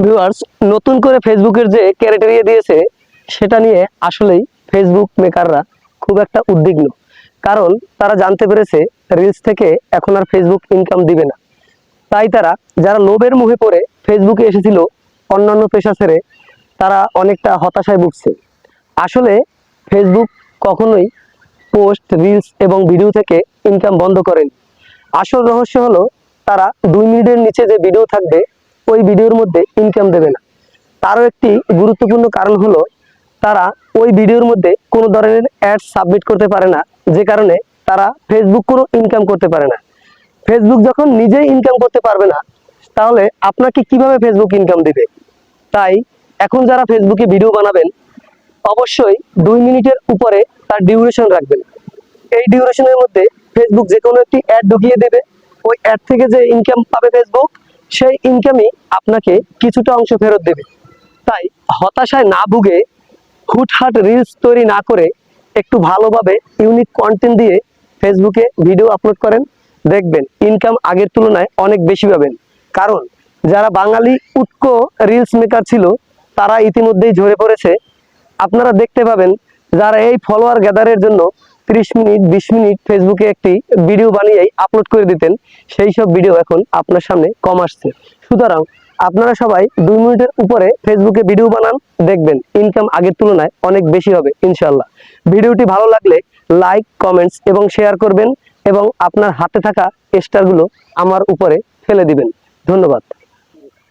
Viewers, নতুন করে ফেসবুকের যে ক্রাইটেরিয়া দিয়েছে সেটা নিয়ে আসলেই ফেসবুক মেকাররা খুব একটা উদ্বিগ্ন। কারণ তারা জানতে পেরেছে রিলস থেকে এখন আর ফেসবুক ইনকাম দিবে না। তাই তারা যারা লোভের মুখে পড়ে ফেসবুকে এসেছিল অন্যান্য পেশা ছেড়ে, তারা অনেকটা হতাশায় ভুগছে। আসলে ফেসবুক কখনোই পোস্ট, রিলস এবং ভিডিও থেকে ইনকাম বন্ধ করেনি। আসল রহস্য হলো তারা 2 মিনিটের নিচে যে ভিডিও থাকবে ওই ভিডিওর মধ্যে ইনকাম দেবে না। তারও একটি গুরুত্বপূর্ণ কারণ হলো তারা ওই ভিডিওর মধ্যে কোনো ধরনের অ্যাডস সাবমিট করতে পারে না, যে কারণে তারা ফেসবুক কোনো ইনকাম করতে পারে না। ফেসবুক যখন নিজেই ইনকাম করতে পারবে না, তাহলে আপনাকে কিভাবে ফেসবুক ইনকাম দিবে? তাই এখন যারা ফেসবুকে ভিডিও বানাবেন, অবশ্যই 2 মিনিটের উপরে তার ডিউরেশন রাখবেন। এই ডিউরেশনের মধ্যে ফেসবুক যে কোনো একটি অ্যাড ঢুকিয়ে দেবে। ওই অ্যাড থেকে যে ইনকাম পাবে ফেসবুক, সেই ইনকামই আপনাকে কিছুটা অংশ ফেরত দেবে। তাই হতাশায় না ভুগে হুটহাট রিলস তৈরি না করে একটু ভালোভাবে ইউনিক কন্টেন্ট দিয়ে ফেসবুকে ভিডিও আপলোড করেন, দেখবেন ইনকাম আগের তুলনায় অনেক বেশি পাবেন। কারণ যারা বাঙালি উটকো রিলস মেকার ছিল, তারা ইতিমধ্যেই ঝরে পড়েছে। আপনারা দেখতে পাবেন যারা এই ফলোয়ার গ্যাদারের জন্য 30 মিনিট 20 মিনিট ফেসবুকে একটি ভিডিও বানিয়েই আপলোড করে দিতেন, সেই সব ভিডিও এখন আপনার সামনে কম আসছে। সুতরাং আপনারা সবাই 2 মিনিটের উপরে ফেসবুকে ভিডিও বানান, দেখবেন ইনকাম আগের তুলনায় অনেক বেশি হবে ইনশাল্লাহ। ভিডিওটি ভালো লাগলে লাইক, কমেন্টস এবং শেয়ার করবেন এবং আপনার হাতে থাকা স্টারগুলো আমার উপরে ফেলে দিবেন। ধন্যবাদ।